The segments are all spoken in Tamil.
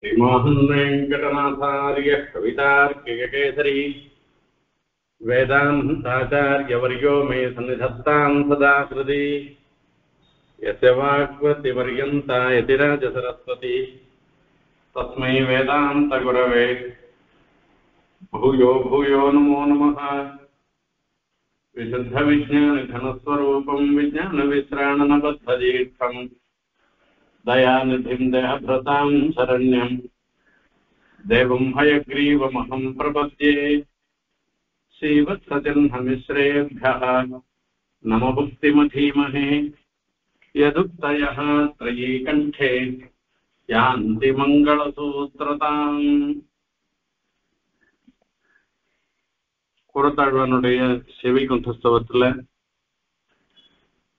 श्रीमोहन वेंकटनाथार्य कवितार्किककेसरी वेदान्ताचार्यवर्यो मे सन्निधत्तां सदा कृति यस्य वाग्वतिपर्यन्ता यतिराजसरस्वती तस्मै वेदान्तगुरवे भूयो भूयो नमो नमः। विशुद्धविज्ञानघनस्वरूपं विज्ञानविश्राणनबद्धदीक्षम् दयानिधिं देहभृतां शरण्यं देवं हयग्रीवमहं प्रपद्ये। श्रीवत्सचिह्नमिश्रेभ्यः नमो भुक्तिमधीमहे यदुक्तयः त्रयीकण्ठे यान्ति मङ्गलसूत्रताम्। கூரத்தாழ்வானுடைய செவி குந்தஸ்தவத்துல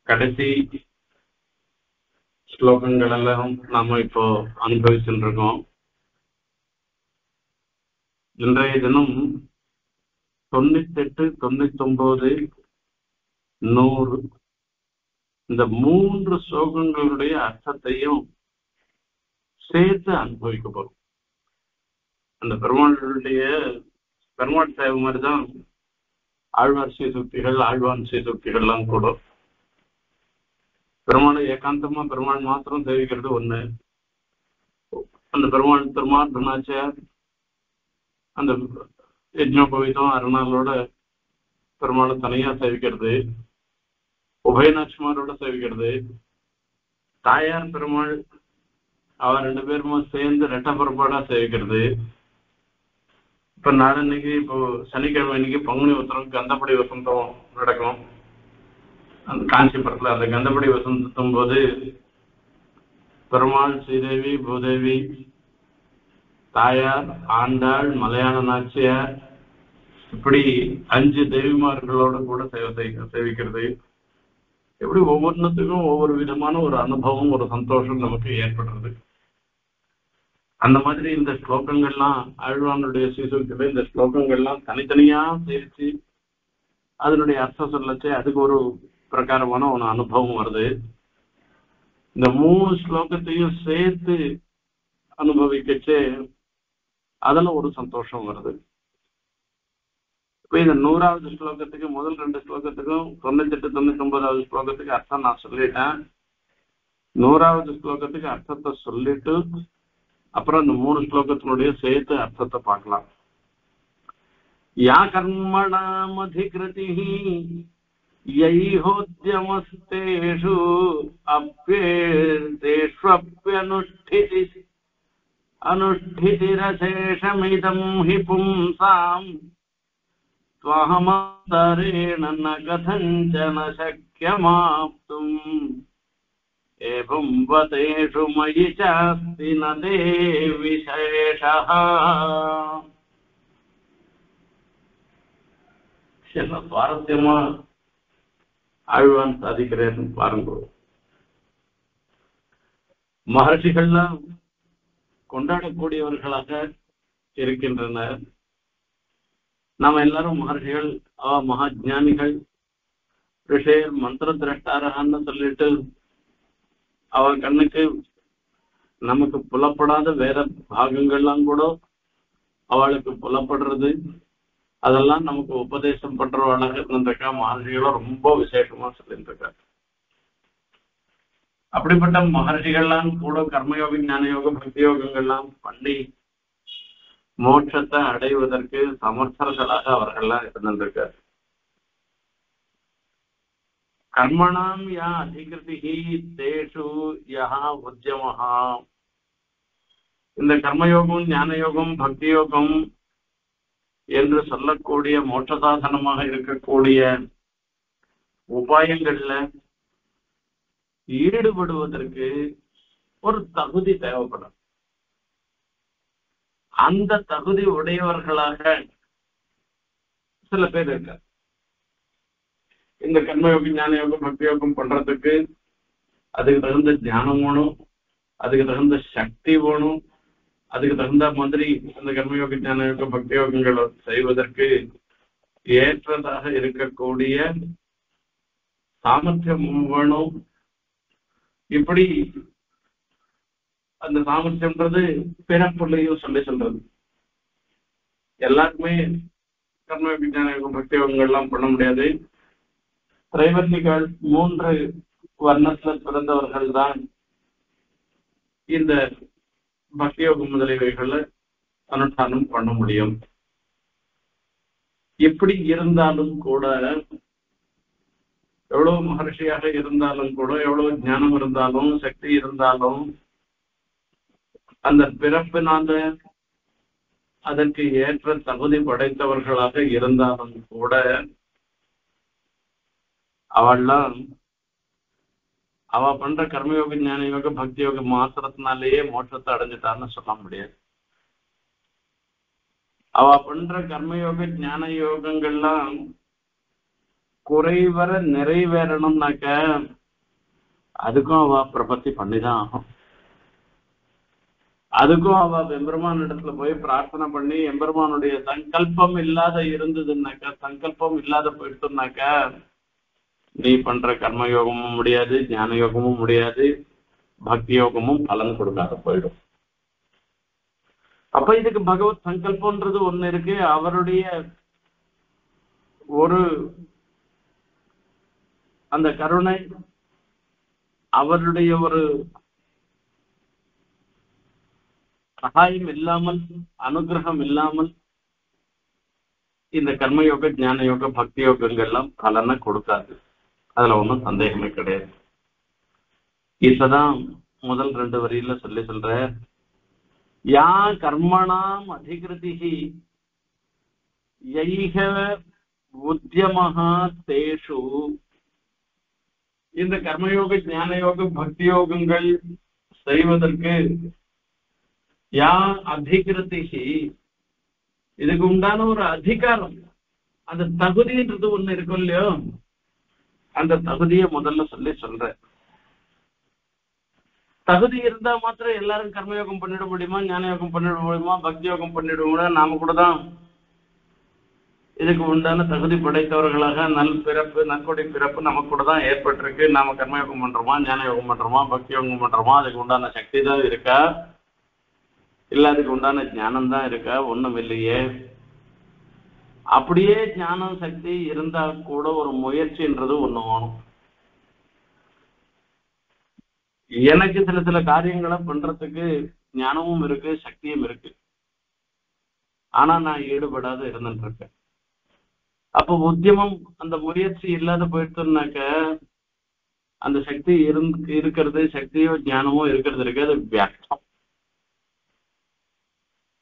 கடைசி ஸ்லோகங்கள் எல்லாம் நாம இப்போ அனுபவிச்சுட்டு இருக்கோம். இன்றைய தினம் 98, 99, 100 இந்த 3 ஸ்லோகங்களுடைய அர்த்தத்தையும் சேர்த்து அனுபவிக்க போறோம். அந்த பெருமாள் சேவை மாதிரிதான் ஆழ்வார் சீசுக்திகள், ஆழ்வான் சீசுக்திகள்லாம் கூட. பெருமாளை ஏகாந்தமா பெருமாள் மாத்திரம் சேவிக்கிறது ஒண்ணு. அந்த பெருமாள் திருமார்த்தனாச்சார் அந்த யஜ்னோபவீதம் அருணாளோட பெருமாளை தனியா சேவிக்கிறது, உபயநாச்சிமாரோட சேவிக்கிறது, தாயார் பெருமாள் அவர் 2 பேருமா சேர்ந்து ரெட்ட புறப்பாடா சேவிக்கிறது. இப்ப நாளன்னைக்கு இப்போ சனிக்கிழமை இன்னைக்கு பங்குனி உத்திரம் கந்தப்படி வசந்தம் நடக்கும். அந்த காஞ்சிபுரத்துல அந்த கந்தப்படி வசந்தத்தும் போது பெருமாள், ஸ்ரீதேவி, பூதேவி, தாயார், ஆண்டாள், மலையாள நாச்சியார் இப்படி 5 தேவிமார்களோட கூட சேவிக்கிறது. எப்படி ஒவ்வொன்றுத்துக்கும் ஒவ்வொரு விதமான ஒரு அனுபவம், ஒரு சந்தோஷம் நமக்கு ஏற்படுறது. அந்த மாதிரி இந்த ஸ்லோகங்கள்லாம் ஆழ்வானுடைய சீசுக்தியில இந்த ஸ்லோகங்கள்லாம் தனித்தனியா சேர்த்து அதனுடைய அர்த்தம் சொல்லச்சு அதுக்கு ஒரு பிரகாரமான ஒரு அனுபவம் வருது. இந்த 3 ஸ்லோகத்தையும் சேர்த்து அனுபவிக்கச்சு அதுல ஒரு சந்தோஷம் வருது. இப்ப இந்த 100வது ஸ்லோகத்துக்கு முதல் 2 ஸ்லோகத்துக்கும் 98, 99வது ஸ்லோகத்துக்கு அர்த்தம் நான் சொல்லிட்டேன். 100வது ஸ்லோகத்துக்கு அர்த்தத்தை சொல்லிட்டு அப்புறம் இந்த 3 ஸ்லோகத்தினுடைய சேர்த்து அர்த்தத்தை பார்க்கலாம். யா கர்மணாம் அதிகிருதிஹி யைஹோத்யமஸ்தேஷு அனுஷ்டிதிரசேஷமிதம் ஹி பும்சாம் த்வஹமந்தரேண ந கதஞ்சன சக்யமாப்தும் एवं वतेषु मयि चास्ति न ते विशेषः. என்ன சுவாரஸ்யமா ஆழ்வான் சாதிக்கிறேன்னு பாருங்க. மகர்ஷிகள்லாம் கொண்டாடக்கூடியவர்களாக இருக்கின்றனர். நாம எல்லாரும் மகர்ஷிகள், மகா ஜானிகள், ரிஷேர் மந்திர திரஷ்டாரன்னு சொல்லிட்டு அவன் கண்ணுக்கு நமக்கு புலப்படாத வேற பாகங்கள்லாம் கூட அவளுக்கு புலப்படுறது. அதெல்லாம் நமக்கு உபதேசம் பண்றவளாக இருந்திருக்கா. மகர்ஷிகளும் ரொம்ப விசேஷமா சொல்லியிருக்கா. அப்படிப்பட்ட மகர்ஷிகள்லாம் கூட கர்மயோக, ஞான யோக, பக்தி யோகங்கள்லாம் பண்ணி மோட்சத்தை அடைவதற்கு சமர்த்தர்களாக அவர்கள்லாம் இருந்திருக்காரு. கர்மணாம் யா அதிகிருதிஹி தேஷு யஹ உத்யமஹ. இந்த கர்மயோகம், ஞான யோகம், பக்தி யோகம் என்று சொல்லக்கூடிய மோட்ச சாதனமாக இருக்கக்கூடிய உபாயங்கள்ல ஈடுபடுவதற்கு ஒரு தகுதி தேவைப்படும். அந்த தகுதி உடையவர்களாக சில பேர் இருக்கார். இந்த கர்மயோகம், ஞான யோகம், பக்தி யோகம் பண்றதுக்கு அதுக்கு தகுந்த ஞானம் வேணும், அதுக்கு தகுந்த சக்தி வேணும், அதுக்கு தகுந்த மாதிரி அந்த கர்மயோக, ஞான யோக, பக்தி யோகங்களை செய்வதற்கு ஏற்றதாக இருக்கக்கூடிய சாமர்த்தியம் வேணும். இப்படி அந்த சாமர்த்தியம்ன்றது பிறப்புலையும் சொல்றது. எல்லாருமே கர்ம விஞ்ஞான யோகம் பக்தி யோகங்கள் எல்லாம் பண்ண முடியாது. திரைவர்ணிகள் 3 வர்ணத்துல பிறந்தவர்கள் தான் இந்த பக்தி யோகம் முதலியவைகளை அனுஷ்டானம் பண்ண முடியும். எப்படி இருந்தாலும் கூட, எவ்வளவு மகர்ஷியாக இருந்தாலும் கூட, எவ்வளவு ஞானம் இருந்தாலும் சக்தி இருந்தாலும், அந்த பிறப்பினால அதற்கு ஏற்ற தகுதி படைத்தவர்களாக இருந்தாலும் கூட அவ பண்ற கர்மயோக ஞான யோக பக்தி யோக மாத்திரத்தினாலேயே மோட்சத்தை அடைஞ்சிட்டான்னு சொல்ல முடியாது. அவ பண்ற கர்மயோக ஞான யோகங்கள்லாம் குறைவர நிறைவேறணும்னாக்க அதுக்கும் அவ பிரபத்தி பண்ணிதான் ஆகும். அதுக்கும் அவ எம்பெருமான் இடத்துல போய் பிரார்த்தனை பண்ணி எம்பெருமானுடைய சங்கல்பம் இல்லாத இருந்ததுன்னாக்கா, சங்கல்பம் இல்லாத போயிடுச்சுனாக்கா நீ பண்ற கர்மயோகமும் முடியாது, ஞான யோகமும் முடியாது, பக்தி யோகமும் பலன் கொடுக்காத போயிடும். அப்ப இதுக்கு பகவத் சங்கல்பம்ன்றது ஒண்ணு இருக்கு. அவருடைய ஒரு அந்த கருணை, அவருடைய ஒரு சகாயம் இல்லாமல், அனுகிரகம் இல்லாமல் இந்த கர்மயோக ஞான யோக பக்தி யோகங்கள்லாம் பலனை கொடுக்காது. அதுல ஒன்றும் சந்தேகமே கிடையாது. இப்பதான் முதல் 2 வரியில சொல்ற யா கர்மணாம் அதிகிருதிஹி யைஹ உத்யமஹ தேஷு. இந்த கர்மயோக ஞான யோக பக்தி யோகங்கள் செய்வதற்கு யா அதிகிருதிஹி, இதுக்கு உண்டான ஒரு அதிகாரம், அந்த தகுதின்றது ஒண்ணு இருக்கும் இல்லையோ, அந்த தகுதியை முதல்ல சொல்ற. தகுதி இருந்தா மாத்திரம் எல்லாரும் கர்மயோகம் பண்ணிட முடியுமா, ஞான யோகம் பண்ணிட முடியுமா, பக்தி யோகம் பண்ணிட முடியுமா? நாம கூட தான் இதுக்கு உண்டான தகுதி படைத்தவர்களாக நற்கொடை பிறப்பு நமக்கு கூட தான் ஏற்பட்டிருக்கு. நாம கர்மயோகம் பண்றோமா, ஞான யோகம் பண்றோமா, பக்தி யோகம் பண்றோமா? அதுக்கு உண்டான சக்தி தான் இருக்கா, இல்ல அதுக்கு உண்டான ஞானம் தான் இருக்கா? ஒண்ணும் இல்லையே. அப்படியே ஞானம் சக்தி இருந்தா கூட ஒரு முயற்சின்றது ஒண்ணு வேணும். எனக்கு சில காரியங்களை பண்றதுக்கு ஞானமும் இருக்கு, சக்தியும் இருக்கு, ஆனா நான் ஈடுபடாத இருந்துட்டு இருக்கேன். அப்ப உத்தியமம், அந்த முயற்சி இல்லாத போயிட்டுனாக்க அந்த சக்தி இருக்கிறது, சக்தியோ ஞானமோ இருக்கிறது இருக்கு, அது வியர்த்தம்.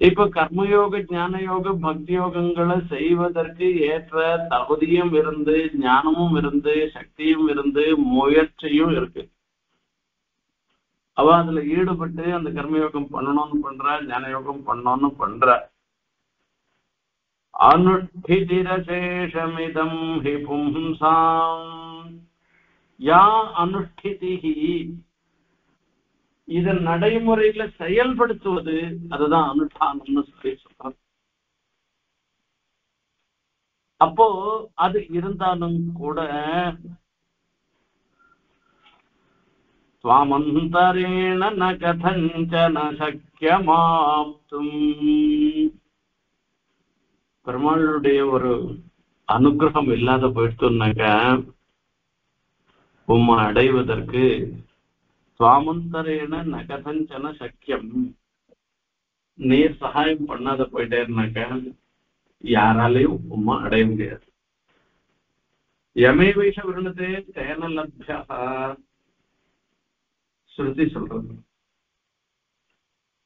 இப்ப கர்மயோக ஞான யோக பக்தி யோகங்களை செய்வதற்கு ஏற்ற தகுதியும் இருந்து, ஞானமும் இருந்து, சக்தியும் இருந்து, முயற்சியும் இருக்கு. அவ அதுல ஈடுபட்டு அந்த கர்மயோகம் பண்ணணும்னு பண்ற, ஞான யோகம் பண்ணணும்னு பண்ற. அனுஷ்டிதிரசேஷமிதம் ஹி பும்சாம் யா அனுஷ்டிதிஹி, இத நடைமுறையில செயல்படுத்துவது, அதுதான் அனுஷ்டானம்னு சொல்லி சொல்றாங்க. அப்போ அது இருந்தாலும் கூட ஸ்வாமந்தரேண ந கதஞ்சன சக்கியமாப்தும், பெருமாளுடைய ஒரு அனுகிரகம் இல்லாத போயிடுச்சுனாக்க உம்மை அடைவதற்கு சுவாமந்தரேன நகதஞ்சன சக்கியம், நீர் சகாயம் பண்ணாத போயிட்டேன்னாக்க யாராலையும் உம்மா அடைய முடியாது. யமே வைஷ விருணதே தேன லப்யா, ஸ்ருதி சொல்றது.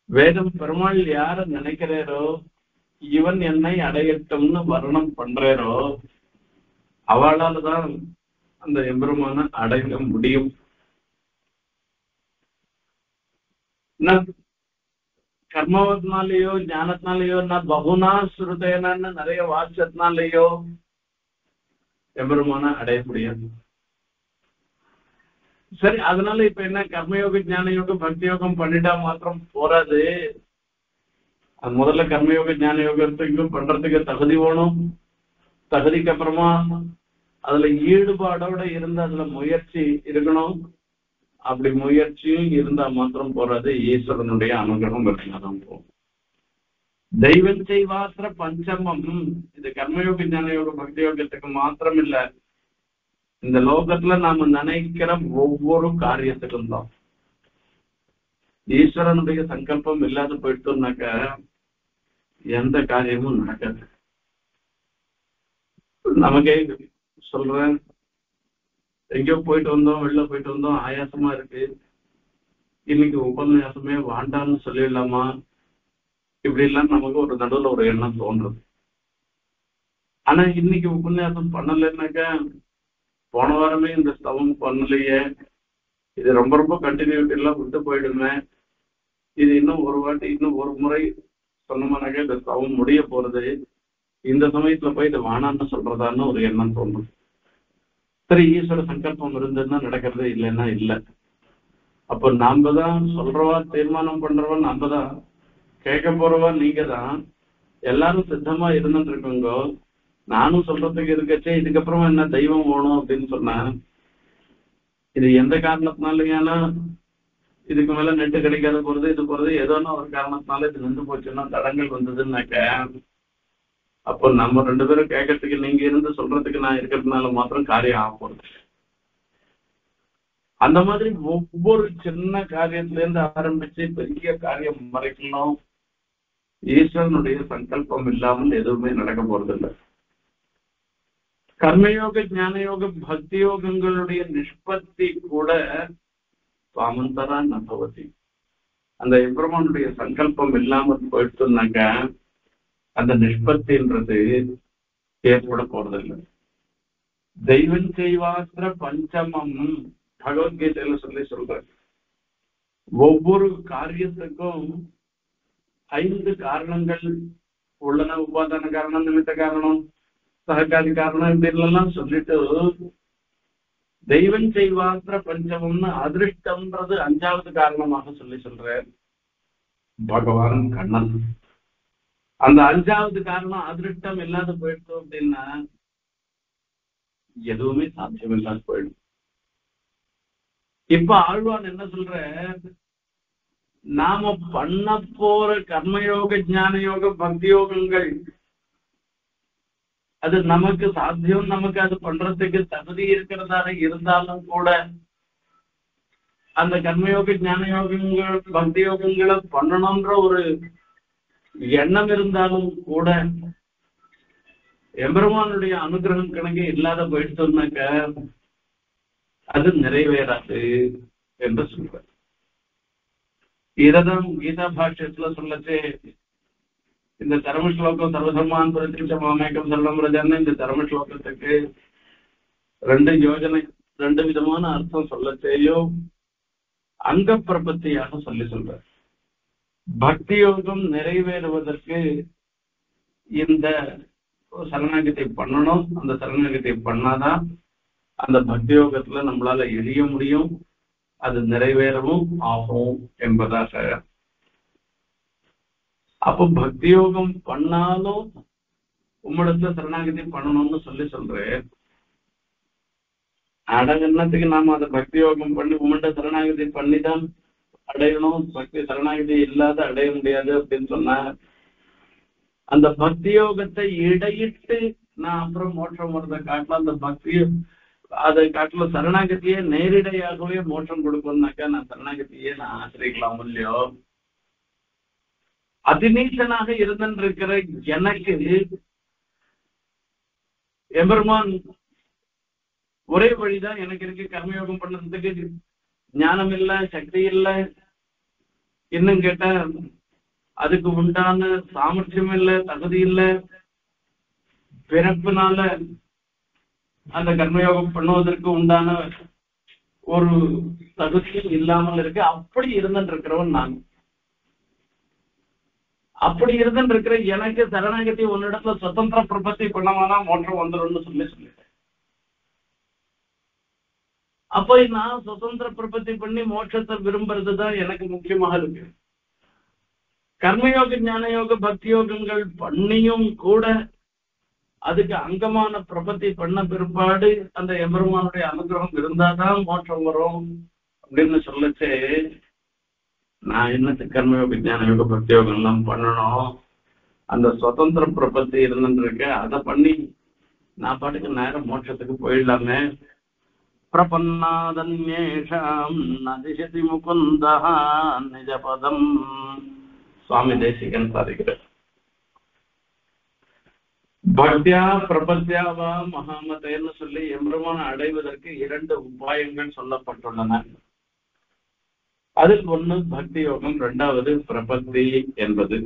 வேதம் பெருமாள் யார நினைக்கிறாரோ, இவன் என்னை அடையட்டும்னு வர்ணம் பண்றாரோ, அவளால தான் அந்த எம்பெருமான அடைய முடியும். கர்மத்தினாலேயோ ஞானத்தினாலேயோ பகுனா ஸ்ருதேனன்னு நிறைய வாட்சத்தினாலேயோ எம்பெருமான அடைய முடியாது. சரி, அதனால இப்ப என்ன, கர்மயோக ஞான யோகம் பக்தி யோகம் பண்ணிட்டா மாத்திரம் போராது. அது முதல்ல கர்மயோக ஞான யோகத்துக்கும் பண்றதுக்கு தகுதி வேணும். தகுதிக்கு அப்புறமா அதுல ஈடுபாடோட இருந்து அதுல முயற்சி இருக்கணும். அப்படி முயற்சியும் இருந்தா மாத்திரம் போறது, ஈஸ்வரனுடைய அனுகிரகம் இருந்தாதான் போகும். தெய்வம் செய்வாத்திர பஞ்சமம், இது கர்மயோக ஞானயோக பக்தி யோகத்துக்கு மாத்திரம் இல்ல, இந்த லோகத்துல நாம நினைக்கிற ஒவ்வொரு காரியத்துக்கும் தான். ஈஸ்வரனுடைய சங்கல்பம் இல்லாத போயிட்டோம்னாக்க எந்த காரியமும் நடக்காது. நமக்கே சொல்றேன், எங்கேயோ போயிட்டு வந்தோம், வெளில போயிட்டு வந்தோம், ஆயாசமா இருக்கு, இன்னைக்கு உபன்யாசமே வாண்டான்னு சொல்லிடலாமா, இப்படி எல்லாம் நமக்கு ஒரு நடுவில் ஒரு எண்ணம் தோன்றுது. ஆனா இன்னைக்கு உபன்யாசம் பண்ணலைன்னாக்கா, போன வாரமே இந்த ஸ்தவம் பண்ணலையே, இது ரொம்ப ரொம்ப கண்டினியூட்டி எல்லாம் விட்டு போயிடுமே, இது இன்னும் ஒரு வாட்டி இன்னும் ஒரு முறை சொன்னோம்னாக்கா இந்த ஸ்தவம் முடிய போறது, இந்த சமயத்துல போய் இது வானான்னு சொல்றதான்னு ஒரு எண்ணம் தோணும். சரி, ஈஸ்வர சங்கல்பம் இருந்ததுன்னா நடக்கிறது, இல்லைன்னா இல்லை. அப்போ நாம தான் சொல்றவா, தீர்மானம் பண்றவா நாம தான், கேட்க போறவா நீங்க தான். எல்லாரும் சித்தமா இருந்துட்டு இருக்கோங்க. நானும் சொல்றதுக்கு இருக்கச்சே இதுக்கப்புறமா என்ன தெய்வம் வேணும் அப்படின்னு சொன்னா, இது எந்த காரணத்தினாலயானா இதுக்கு மேல நெட்டு கிடைக்காத போறது, இது போறது, ஏதோன்னா ஒரு காரணத்தினால இது நின்று போச்சுன்னா, தடங்கள் வந்ததுன்னாக்க, அப்போ நம்ம ரெண்டு பேரும் கேட்கறதுக்கு நீங்க இருந்து சொல்றதுக்கு நான் இருக்கிறதுனால மாத்திரம் காரியம் ஆக போறது. அந்த மாதிரி ஒவ்வொரு சின்ன காரியத்துல இருந்து ஆரம்பிச்சு பெரிய காரியம் வரைக்கும் ஈஸ்வரனுடைய சங்கல்பம் இல்லாமல் எதுவுமே நடக்க போறது இல்லை. கர்மயோக ஞானயோக பக்தி யோகங்களுடைய நிஷ்பத்தி கூட பாமந்தரா நபவதி, அந்த எம்பெருமானுடைய சங்கல்பம் இல்லாமல் போயிடுச்சுனாக்க அந்த நிஷ்பத்தின்றது ஏற்பட போறதில்லை. தெய்வம் செய்வாத்திர பஞ்சமம் பகவத்கீதையில சொல்ற, ஒவ்வொரு காரியத்துக்கும் 5 காரணங்கள் உள்ளன. உபாதான காரணம், நிமித்த காரணம், சககாரி காரணம், இப்படிலாம் சொல்லிட்டு தெய்வம் செய்வாத்திர பஞ்சமம்னு அதிருஷ்டம்ன்றது 5வது காரணமாக சொல்ற பகவான் கண்ணன். அந்த 5வது காரணம் அதிருஷ்டம் இல்லாத போயிடுச்சு அப்படின்னா எதுவுமே சாத்தியம் இல்லாத போயிடும். இப்ப ஆழ்வான் என்ன சொல்ற, நாம பண்ண போற கர்மயோக ஞான யோக பக்தி யோகங்கள் அது நமக்கு சாத்தியம், நமக்கு அது பண்றதுக்கு தகுதி இருக்கிறதாக இருந்தாலும் கூட, அந்த கர்மயோக ஞான யோகங்கள் பக்தி யோகங்களை பண்ணணும்ன்ற ஒரு எண்ணம் இருந்தாலும் கூட எம்பெருமானுடைய அனுகிரகம் கணக்கு இல்லாத போயிடுச்சோம்னாக்க அது நிறைவேறாது என்று சொல்ற. இததான் கீதா பாஷ்யத்துல சொல்லச்சு, இந்த தர்ம ஸ்லோகம் சர்வதர்மான் பிரதிஷ்டமாமேக்கம் சர்வம் ரஜான்னு இந்த தர்ம ஸ்லோகத்துக்கு 2 யோஜனை 2 விதமான அர்த்தம் சொல்லச்சேயோ அங்க பிரபத்தியாக சொல்ற. பக்தி யோகம் நிறைவேறுவதற்கு இந்த சரணாகத்தை பண்ணணும், அந்த சரணாகத்தை பண்ணாதான் அந்த பக்தி யோகத்துல நம்மளால எழிய முடியும், அது நிறைவேறவும் ஆகும் என்பதாக. அப்போ பக்தி யோகம் பண்ணாலும் உம்மிடத்துல சரணாகதி பண்ணணும்னு சொல்றேன். அடங்கன்னத்துக்கு நாம அதை பக்தி யோகம் பண்ணி உம்மிட்ட சரணாகதி பண்ணிதான் அடையணும், பக்தி சரணாகதி இல்லாத அடைய முடியாது அப்படின்னு சொன்னா, அந்த பக்தி யோகத்தை இடையிட்டு நான் அப்புறம் மோட்சம் வரதை காட்டலாம், அந்த பக்தி அதை காட்டுல சரணாகதியே நேரிடையாகவே மோட்சம் கொடுக்கணும்னாக்கா நான் சரணாகதியே நான் ஆசிரிக்கலாம் இல்லையோ. அதிநீசனாக இருந்திருக்கிற எனக்கு எம்பெருமான் ஒரே வழிதான் எனக்கு இருக்கு, கர்மயோகம் பண்ணதுக்கு ஞானம் இல்லை, சக்தி இல்லை, இன்னும் கேட்டா அதுக்கு உண்டான சாமர்த்தியம் இல்லை, தகுதி இல்லை, பிறப்பினால அந்த கர்மயோகம் பண்ணுவதற்கு உண்டான ஒரு தகுதியும் இல்லாமல் இருக்கு. அப்படி இருந்துட்டு இருக்கிறவன் நான். அப்படி இருந்துட்டு இருக்கிற எனக்கு சரணாகதி உன்னிடத்துல சுதந்திர பிரபத்தி பண்ணவானா மோட்சம் வந்துடும் சொல்லிட்டேன். அப்போ நான் சுதந்திர பிரபத்தி பண்ணி மோட்சத்தை விரும்புறதுதான் எனக்கு முக்கியமாக இருக்கு. கர்மயோக ஞான யோக பக்தி யோகங்கள் பண்ணியும் கூட அதுக்கு அங்கமான பிரபத்தி பண்ண பிற்பாடு அந்த எம்பெருமானுடைய அனுகிரகம் இருந்தாதான் மோட்சம் வரும் அப்படின்னு சொல்லச்சு நான் என்னத்து கர்மயோக ஞான யோக பக்தி யோகம் எல்லாம் பண்ணணும், அந்த சுதந்திர பிரபத்தி இருந்துருக்கு அதை பண்ணி நான் பாட்டுக்கு நேரம் மோட்சத்துக்கு போயிடலாமே. பிரபன்னாதன்யேஷாம் நதிசதி முகுந்தா நிஜபதம் சுவாமி தேசிகன் சாதிக்கிறார். பக்தியா பிரபத்தியாவா மகாமதேன்னு சொல்லி எம்பெருமான அடைவதற்கு 2 உபாயங்கள் சொல்லப்பட்டுள்ளன. அதில் ஒண்ணு பக்தி யோகம், 2வது பிரபத்தி என்பது.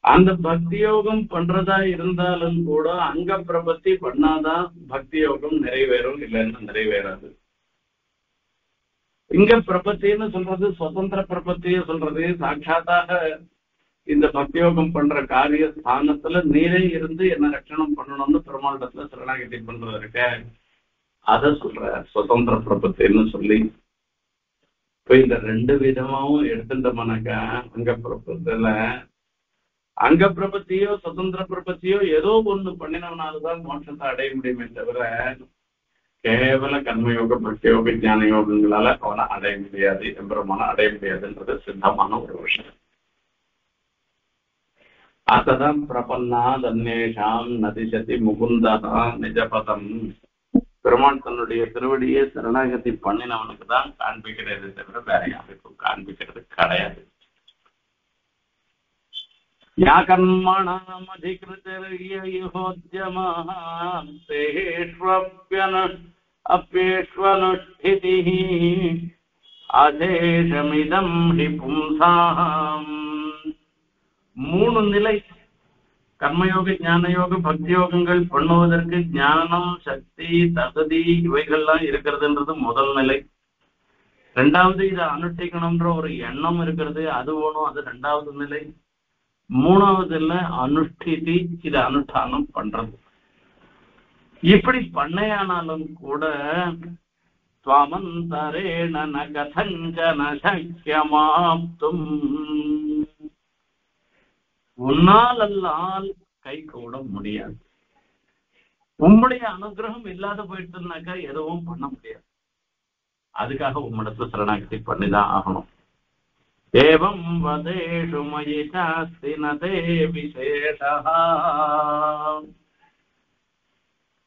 அந்த பக்தி யோகம் பண்றதா இருந்தாலும் கூட அங்க பிரபத்தி பண்ணாதான் பக்தி யோகம் நிறைவேறும், இல்லைன்னா நிறைவேறாது. இங்க பிரபத்தின்னு சொல்றது சுதந்திர பிரபத்திய சொல்றது. சாட்சாத்தாக இந்த பக்தியோகம் பண்ற காரிய ஸ்தானத்துல நீரே இருந்து என்ன ரட்சணம் பண்ணணும்னு பெருமாளிடத்துல சரணாகதி பண்றது இருக்க, அத சொல்ற சுதந்திர பிரபத்தின்னு சொல்லி. இப்ப இந்த 2 விதமாவும் எடுத்துட்டோம்னாக்கா அங்க பிரபத்துல அங்க பிரபத்தியோ சுதந்திர பிரபத்தியோ ஏதோ ஒண்ணு பண்ணினவனாலதான் மோட்சத்தை அடைய முடியுமே தவிர கேவல கர்மயோக பக்தியோக ஞான யோகங்களால அவனை அடைய முடியாது, எம்பெருமான அடைய முடியாதுன்றது சித்தமான ஒரு விஷயம். அதான் பிரபன்னாதன்யேஷாம் நதிசதி முகுந்தா நிஜபதம். பெருமான் தன்னுடைய திருவடியே சரணாகதி பண்ணினவனுக்கு தான் காண்பிக்கிறது தவிர வேற யாருக்கும் காண்பிக்கிறது கிடையாது. யா கர்மணாம் அதிகிருதேஷ்வப்யனுஷ்டிதிஹ அதேஷமிதம் ஹி பும்சாம். 3 நிலை கர்மயோக ஞானயோக பக்தி யோகங்கள் பண்ணுவதற்கு ஞானம், சக்தி, தகுதி இவைகள்லாம் இருக்கிறதுன்றது முதல் நிலை. 2வது இதை அனுஷ்டிக்கணும்ன்ற ஒரு எண்ணம் இருக்கிறது, அது வேணும், அது 2வது நிலை. 3வதுல அனுஷ்டிதி, இதை அனுஷ்டானம் பண்றது. இப்படி பண்ணையானாலும் கூட ஸ்வமந்தரேண ந கதஞ்சன சக்யமாப்தும், உன்னாலல்லால் கை கூட முடியாது. உம்முடைய அனுகிரகம் இல்லாத போயிட்டுனாக்கா எதுவும் பண்ண முடியாது. அதுக்காக உம்மிடத்துல சரணாகதி பண்ணிதான் ஆகணும். ஏவம் வதேஷு மயி சாஸ்தி நதே விசேஷா.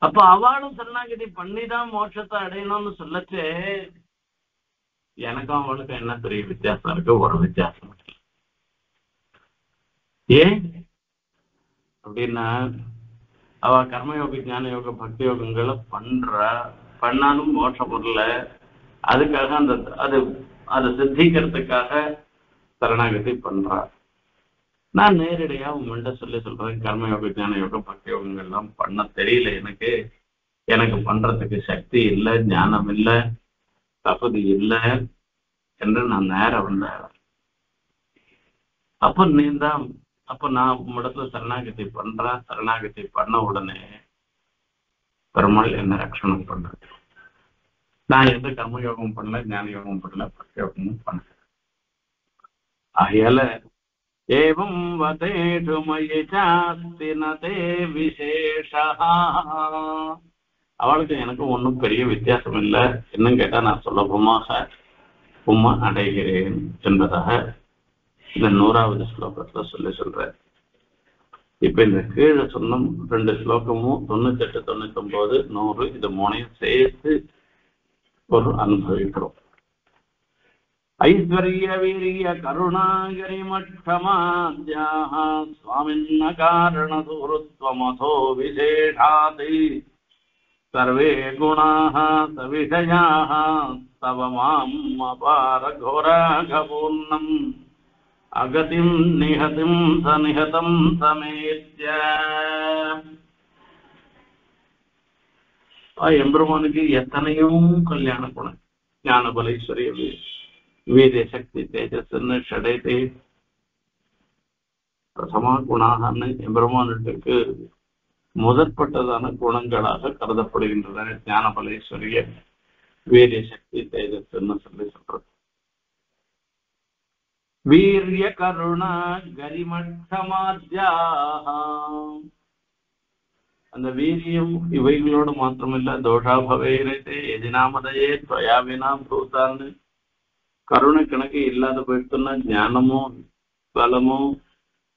அப்ப அவளும் சரணாகதி பண்ணிதான் மோட்சத்தை அடையணும்னு சொல்லச்சே எனக்கும் அவளுக்கும் என்ன பெரிய வித்தியாசம் இருக்கு? ஒரு வித்தியாசம். ஏன் அப்படின்னா அவ கர்மயோக ஞான யோக பக்தி யோகங்களை பண்ணாலும் மோட்ச பொருள, அதுக்காக அந்த அதை சித்திக்கிறதுக்காக சரணாகதி பண்றா. நான் நேரடியா உங்கள்கிட்ட சொல்றேன், கர்மயோக ஞான யோக பக்தி யோகங்கள்லாம் பண்ண தெரியல, எனக்கு பண்றதுக்கு சக்தி இல்லை, ஞானம் இல்லை, தகுதி இல்லை என்று நான் நேரம் வந்தேன். அப்ப நான் உம்மிடத்துல சரணாகதி பண்றேன். சரணாகதி பண்ண உடனே பெருமாள் என்ன ரட்சணம் பண்றது. நான் எந்த கர்மயோகம் பண்ணல, ஞான யோகம் பண்ணல, பக்தி யோகமும் பண்ணல. ஆகையால ஏவம் வதேஷு மயி சாஸ்தி நதே விசேஷா. அவளுக்கு எனக்கும் ஒன்றும் பெரிய வித்தியாசம் இல்லை. என்னன்னு கேட்டா நான் சுலபமாக உம்மை அடைகிறேன் என்பதாக இந்த 100வது ஸ்லோகத்துல சொல்ற. இப்ப இந்த கீழே சொன்ன 2 ஸ்லோகமும் 98, 99, 100 இது 3ஐயும் சேர்த்து ஒரு அனுபவிக்கிறோம். ஐஸ்வர்ய வீரிய கருணாகரிமட்சமாத்யாஹ ஸ்வாமின்ன காரண சுருத்வமதோ விசேஷாதி சர்வே குணாஹ சவிஷயாஹ தவ மாம் அபார கோராகபூர்ணம் அகதிம் நிஹதிம் சநிஹதம் சமேத்ய. எம்பெருமானுக்கு எத்தனையோ கல்யாண குணம், ஞான பலேஸ்வரிய வீரிய சக்தி தேஜஸ்ன்னு ஷடேதே பிரசமா குணாகன்னு எம்பெருமானுக்கு முதற்பட்டதான குணங்களாக கருதப்படுகின்றன. ஞான பலேஸ்வரிய வீரிய சக்தி தேஜஸ்ன்னு சொல்றது. வீரிய கருணா கரிமட்சமாத்யாஹ, அந்த வீரியம் இவைகளோடு மாத்திரமில்ல தோஷாபவேரத்தை எதினாமதையே துவயாவினாம் பூத்தான்னு கருணை கணக்கு இல்லாத போயிட்டுன்னா ஞானமோ பலமோ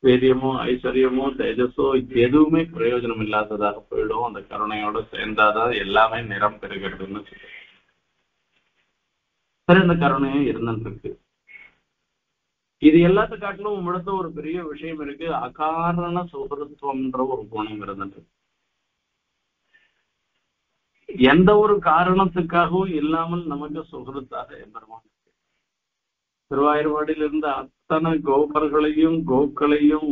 வீரியமோ ஐஸ்வர்யமோ தேஜஸோ எதுவுமே பிரயோஜனம் இல்லாததாக போயிடும். அந்த கருணையோட சேர்ந்தாதான் எல்லாமே நிறம் பெறுகிறதுன்னு சொல்லி சரி இந்த கருணையும் இருந்துருக்கு. இது எல்லாத்த காட்டிலும் உம்மிடத்த ஒரு பெரிய விஷயம் இருக்கு. அகாரண சுகருத்துவம்ன்ற ஒரு குணம் இருந்துட்டு எந்த ஒரு காரணத்துக்காகவும் இல்லாமல் நமக்கு சுகருத்தாக எம்பெருமான் திருவாயூர்பாடியில் இருந்த அத்தனை கோபர்களையும் கோக்களையும்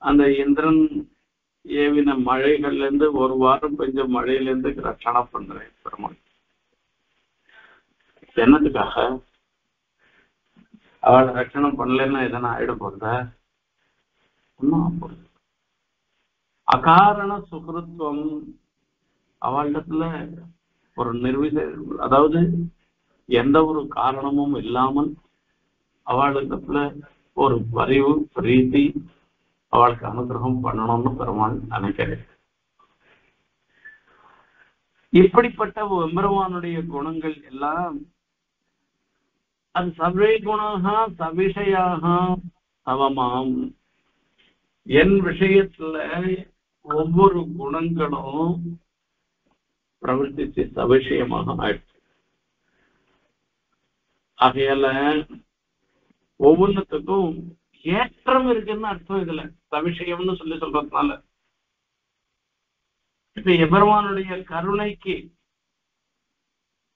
அந்த இந்திரன் ஏவின மழைகள்ல இருந்து ஒரு வாரம் பெஞ்ச மழையிலிருந்து ரட்சணை பண்றேன் பெருமாள். என்னத்துக்காக? அவளை ரட்சணை பண்ணலன்னா எதனா ஆயிட போறத ஒன்னும் போறது. அகாரண சுகிருத்துவம் அவளிடத்துல ஒரு அதாவது எந்த ஒரு காரணமும் இல்லாமல் அவளிடத்துல ஒரு பரிவு பிரீத்தி அவளுக்கு அனுகிரகம் பண்ணணும்னு பெருமாள் நினைக்கிறேன். இப்படிப்பட்ட எம்பெருமானுடைய குணங்கள் எல்லாம் அது சர்வே குணா சவிஷயாக அவமாம். என் விஷயத்துல ஒவ்வொரு குணங்களும் பிரவர்த்திச்சு சவிஷயமாக ஆயிடுச்சு. ஆகையால ஒவ்வொன்றுத்துக்கும் ஏற்றம் இருக்குன்னு அர்த்தம். இதுல சவிஷயம்னு சொல்றதுனால இப்ப எபெருமானுடைய கருணைக்கு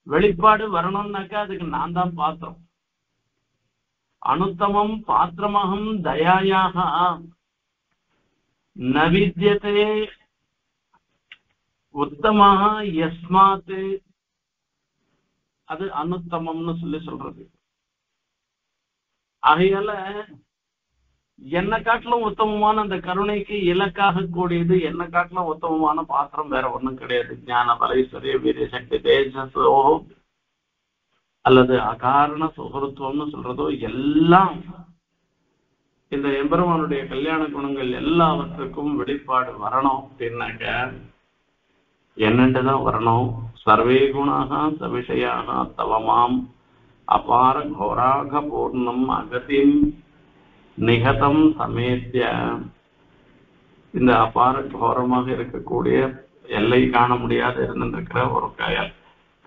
வெளிப்பாடு வரணும்னாக்கா அதுக்கு நான் தான் பாத்திரம். அனுத்தமம் பாத்திரமாகும் தயாயாக நவித்யதே உத்தமாக யஸ்மாத். அது அனுத்தமம்னு சொல்றது. ஆகையால என்ன காட்டிலும் உத்தமமான அந்த கருணைக்கு இலக்காக கூடியது என்ன காட்டிலும் உத்தமமான பாத்திரம் வேற ஒண்ணும் கிடையாது. ஞான பரைஸ்வரிய வீரிய சக்தி தேஜஸோ அல்லது அகாரண சுகருத்துவம்னு சொல்றதோ எல்லாம் இந்த எம்பெருமானுடைய கல்யாண குணங்கள் எல்லாவற்றுக்கும் வெளிப்பாடு வரணும் அப்படின்னாக்க என்னண்டுதான் வரணும். சர்வே குணாக சவிஷயாக தவமாம் அபார கோராக பூர்ணம் அகதிம் நிகதம் சமேத்திய. இந்த அபார கோரமாக இருக்கக்கூடிய எல்லை காண முடியாத இருந்திருக்கிற ஒரு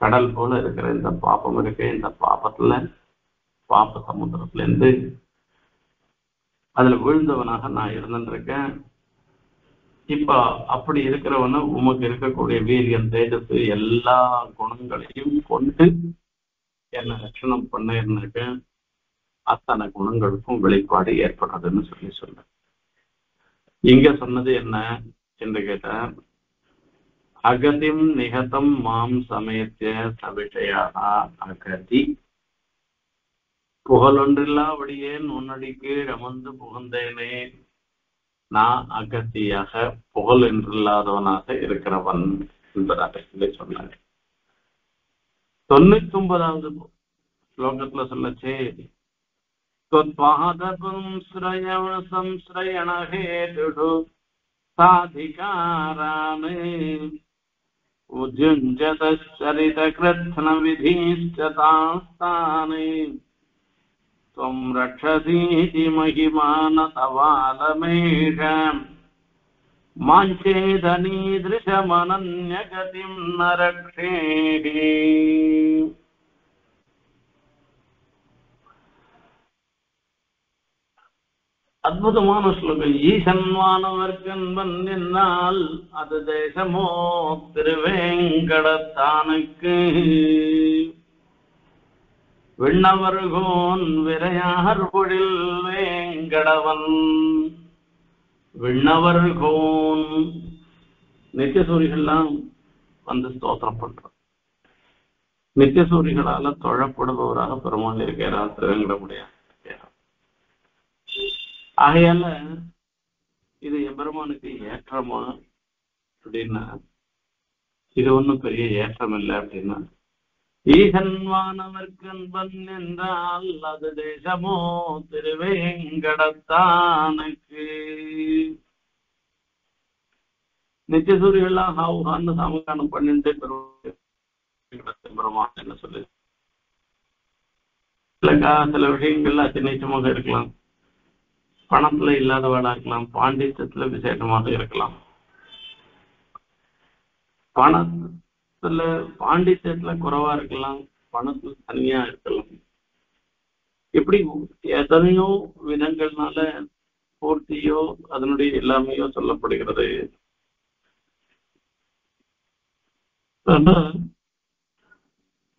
கடல் போல இருக்கிற இந்த பாப்பம் இருக்கு. இந்த பாப்பத்துல பாப்ப சமுத்திரத்துல இருந்து அதுல விழுந்தவனாக நான் இருந்திருக்கேன். இப்ப அப்படி இருக்கிறவன உமக்கு இருக்கக்கூடிய வீரியம் தேஜஸ் எல்லா குணங்களையும் கொண்டு என்ன ரட்சணம் பண்ண இருந்திருக்கேன். அத்தனை குணங்களுக்கும் வெளிப்பாடு ஏற்படுறதுன்னு சொல்ல இங்க சொன்னது என்ன என்று கேட்ட அகதிம் நிகதம் மாம் சமயத்திய சவிஷயாக அகதி. புகழொன்றில்லாவடியே நுண்ணடிக்கு அமர்ந்து புகுந்தேனே நான் அகத்தியாக புகழ் என்றில்லாதவனாக இருக்கிறவன் என்பதாக சொல்லி சொன்னார். 99வது ஸ்லோகத்துல சொல்லச்சே संश्रयणहेतु साधिकारान् उद्युञ्जतश्चरितकृत्न विधिश्च तास्तानि त्वं रक्षसीति महिमान तवालमेष माञ्चेदनीदृशमनन्यगतिं न रक्षेः. அற்புதமான ஸ்லோகம். ஈசன்வானவர்க்கன்பன் என்னால் அது தேசமோ திருவேங்கடத்தானுக்கு விண்ணவர்கோன் விரையார் பொழில் வேங்கடவன். விண்ணவர்கோன் நித்தியசூரிகள்லாம் வந்து ஸ்தோத்திரம் பண்றார். நித்தியசூரிகளால தொழப்படுபவராக பெருமாள் இருக்கிறார் திருவேங்கடமுடைய. ஆகையால இது எம்பெருமானுக்கு ஏற்றமா அப்படின்னா இது ஒன்றும் பெரிய ஏற்றம் இல்லை அப்படின்னா ஈசன்வானவர்க்கன்பன் என்றால் அது தேசமோ திருவேங்கடத்தானுக்கு. நித்தியசூரியெல்லாம் ஹாவுகான்னு சாமகானம் பண்ணிட்டு பெருமாள் என்ன சொல்லு சில விஷயங்கள்ல அத்திநீச்சமாக இருக்கலாம், பணத்துல இல்லாதவாளா இருக்கலாம், பாண்டித்யத்துல விசேஷமாக இருக்கலாம். பணத்துல பாண்டித்யத்துல குறைவா இருக்கலாம், பணத்துல தனியா இருக்கலாம். இப்படி எத்தனையோ விதங்கள்னால பூர்த்தியோ அதனுடைய எல்லாமையோ சொல்லப்படுகிறது.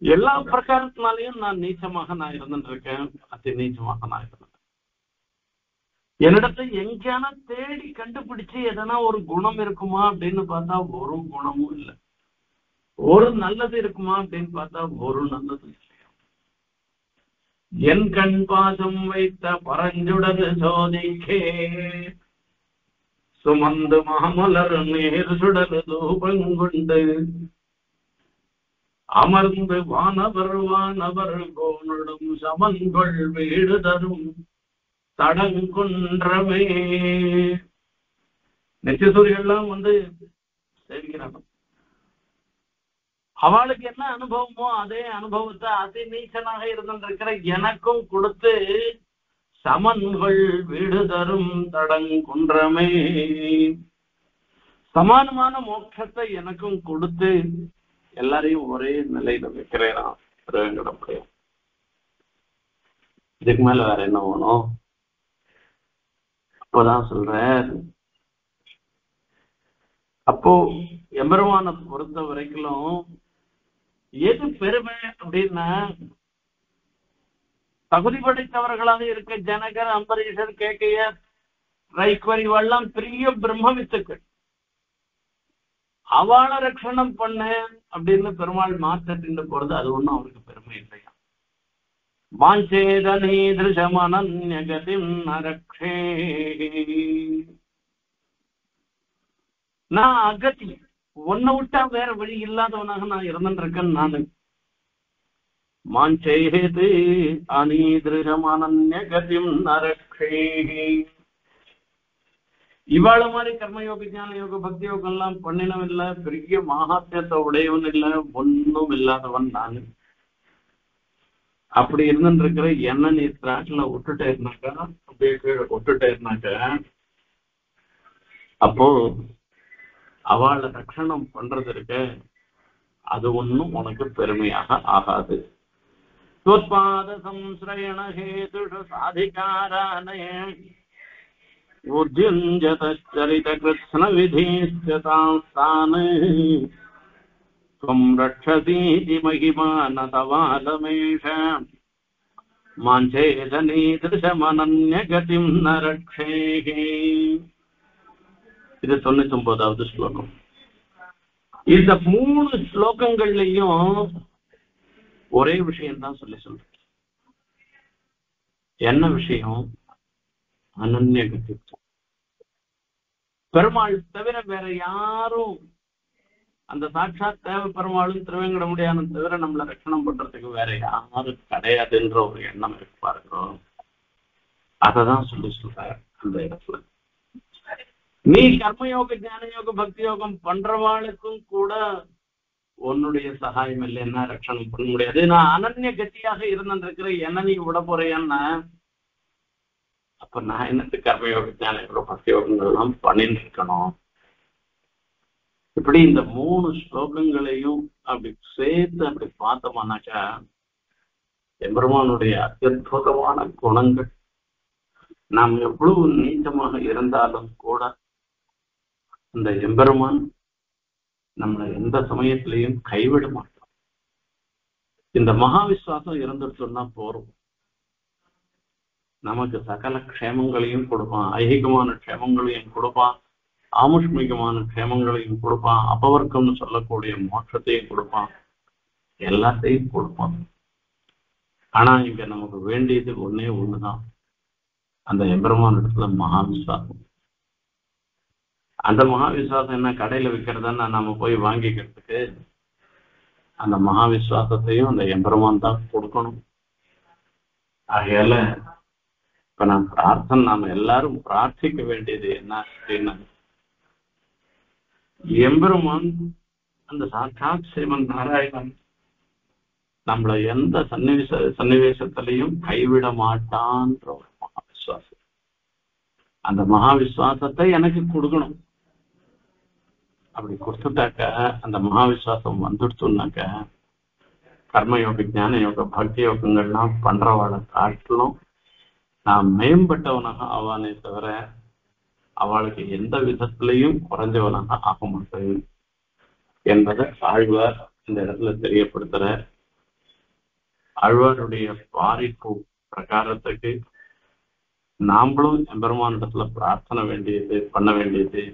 எல்லா பிரகாரத்தினாலையும் நான் நீச்சமாக நான் இருந்துட்டு இருக்கேன், அதி நீச்சமாக நான் இருந்தேன். என்னிடத்தை எங்கேயான தேடி கண்டுபிடிச்சு எதனா ஒரு குணம் இருக்குமா அப்படின்னு பார்த்தா ஒரு குணமும் இல்லை. ஒரு நல்லது இருக்குமா அப்படின்னு பார்த்தா ஒரு நல்லது இல்லை. என் கண் பாசம் வைத்த பரஞ்சுடர் சோதிக்கே சுமந்து மாமலர் நேர் சுடர் தூபங்கொண்டு அமர்ந்து வானவர் கோனுடும் சமன்கொள் வீடு தரும் தடங்குன்றமே. நித்தியசூரியெல்லாம் சேவிக்கிறாங்க. அவளுக்கு என்ன அனுபவமோ அதே அனுபவத்தை அதி நீச்சனாக இருந்திருக்கிற எனக்கும் கொடுத்து சமன்கள் வீடு தரும் தடங்குன்றமே, சமானமான மோட்சத்தை எனக்கும் கொடுத்து எல்லாரையும் ஒரே நிலையில வைக்கிறேன். திருவேங்கடமுடையான் இதுக்கு மேல வேற என்ன வேணும்? அப்பதான் சொல்ற, அப்போ எம்பெருமானை பொறுத்த வரைக்கும் எது பெருமை அப்படின்னா, தகுதி படைத்தவர்களாக இருக்க ஜனகர், அம்பரீஷர், கேக்கையர், ரைக்வரி வள்ளம் பெரிய பிரம்மவித்துக்கள். அவளை ரட்சணம் பண்ண அப்படின்னு பெருமாள் மாற்றிட்டு போறது அது ஒண்ணும் அவருக்கு பெருமை இல்லையா. வாஞ்சேதனே திருஷமனன்யகதிம் நரக்ஷே, நான் அகதி, ஒன்ன விட்டா வேற வழி இல்லாதவனாக நான் இருந்துருக்கேன். நானு மாஞ்சேது அனீதிருஷமனன்யகதிம் நரக்ஷே, இவாள மாதிரி கர்மயோக ஞான யோக பக்தி யோகம் எல்லாம் பண்ணினவன் இல்ல, பெரிய மகாத்தியத்தை உடையவன் இல்ல, ஒன்னும் இல்லாதவன் நானு. அப்படி இருந்துட்டு இருக்கிற என்ன நீ திராட்டில விட்டுட்டே இருந்தாக்கா, அப்படியே கீழே விட்டுட்டே இருந்தாக்க, அப்போ அவளை ரட்சணம் பண்றது இருக்க அது ஒன்னும் உனக்கு பெருமையாக ஆகாது. त्वत्पाद संश्रयण हेतुषु साधिकारानय उद्युञ्जतश्चरित कृत्स्न विधिश्च तांस्तान् त्वं रक्षसीति महिमान तवालमेष माञ्चेदनीदृशमनन्यगतिं न रक्षेः. இது 99வது ஸ்லோகம். இந்த 3 ஸ்லோகங்கள்லயும் ஒரே விஷயம் தான் சொல்றேன். என்ன விஷயம்? அனன்ய கதித்துவம். பெருமாள் தவிர வேற யாரும், அந்த சாட்சாத் தேவ பெருமாளும் திருவேங்கடமுடியானும் தவிர நம்மளை ரட்சணம் பண்றதுக்கு வேற யாரும் கிடையாதுன்ற ஒரு எண்ணம் இருக்கு பாருங்க. அததான் சொல்றாரு அந்த இடத்துல. நீ கர்மயோக ஞான யோக பக்தி யோகம் பண்றவாளுக்கும் கூட உன்னுடைய சகாயம் இல்லைன்னா ரட்சணம் பண்ண முடியாது. நான் அனன்ய கத்தியாக இருந்திருக்கிற என்ன நீ விட போறேன்னா, அப்ப நான் என்னது கர்மயோக ஞான யோக பக்தி யோகங்கள் எல்லாம் பண்ணிட்டு இருக்கணும். இப்படி இந்த 3 ஸ்லோகங்களையும் அப்படி சேர்த்து அப்படி பார்த்தோம்னாக்கா எம்பெருமானுடைய அத்யுதமான குணங்கள். நாம் எவ்வளவு நீச்சமாக இருந்தாலும் கூட அந்த எம்பெருமான் நம்மளை எந்த சமயத்திலையும் கைவிட மாட்டோம். இந்த மகாவிஸ்வாசம் இருந்துட்டோம்னா போறோம், நமக்கு சகல க்ஷேமங்களையும் கொடுப்பான், ஐகிகமான க்ஷேமங்களையும் கொடுப்பான், ஆமுஷ்மிகமான க்ஷேமங்களையும் கொடுப்பான், அபவர்க்கம்னு சொல்லக்கூடிய மோட்சத்தையும் கொடுப்பான், எல்லாத்தையும் கொடுப்பான். ஆனா இங்க நமக்கு வேண்டியது ஒன்னே ஒண்ணுதான், அந்த எம்பெருமான் இடத்துல மகாவிஸ்வாசம். அந்த மகாவிஸ்வாசம் என்ன கடையில விற்கிறதுன்னா நம்ம போய் வாங்கிக்கிறதுக்கு, அந்த மகாவிஸ்வாசத்தையும் அந்த எம்பெருமான் தான் கொடுக்கணும். ஆகையால இப்ப நாம எல்லாரும் பிரார்த்திக்க வேண்டியது என்ன அப்படின்னா, எம்பெருமான் அந்த சாட்சாத் ஸ்ரீமன் நாராயணன் நம்மள எந்த சன்னிவேசத்திலையும் கைவிட மாட்டான்ற ஒரு மகா விசுவாசம். அந்த மகா விசுவாசத்தை எனக்கு கொடுக்கணும். அப்படி கொடுத்துட்டாக்க அந்த மகா விசுவாசம் வந்துடுத்துனாக்க கர்மயோக ஞான யோக பக்தி யோகங்கள்லாம் பண்றவாளை காட்டிலும் நான் மேம்பட்டவனாக ஆவானே தவிர அவளுக்கு எந்த விதத்திலையும் குறைஞ்சவனாக ஆக மாட்டேன் என்பதை ஆழ்வார் இந்த இடத்துல தெரியப்படுத்துற. ஆழ்வாருடைய பாரிப்பு பிரகாரத்துக்கு நாமளும் எம்பெருமானிடத்துல பிரார்த்தனை வேண்டியது பண்ண வேண்டியது.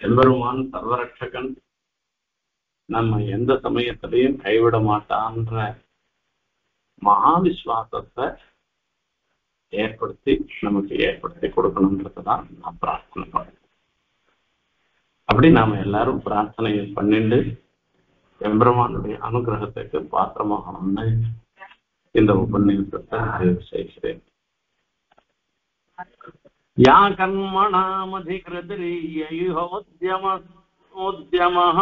எம்பெருமான் சர்வரட்சகன், நம்ம எந்த சமயத்திலையும் கைவிட மாட்டான்ற மகா விசுவாசத்தை ஏற்படுத்தி கொடுக்கணுன்றதுதான் நான் பிரார்த்தனை பண்ணேன். அப்படி நாம எல்லாரும் பிரார்த்தனையை பண்ணிட்டு எம்பெருமானுடைய அனுகிரகத்துக்கு பாத்திரமாகணும்னு இந்த உபநிஷத்தை நிறைவு செய்கிறேன். யா கர்மணாமதிகிருதிரியயோத்யமः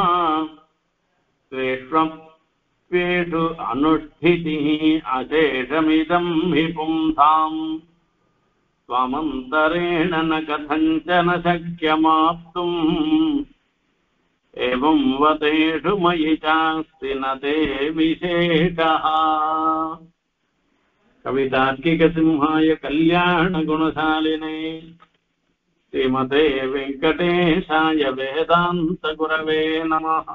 ஸ்வேஷு அனுஷ்டிதிः அசேஷமிதம் हि பும்சாம் ஸ்வமந்தரேண ந கதஞ்சன சக்யமாப்தும் ஏவம் வதேஷு மயி சாஸ்தி ந தே விசேஷः. கவிதார்க்கிகசிம்ஹாய கல்யாணகுணசாலினே ஸ்ரீமதே வெங்கடேஷாய வேதாந்த குரவே நமः.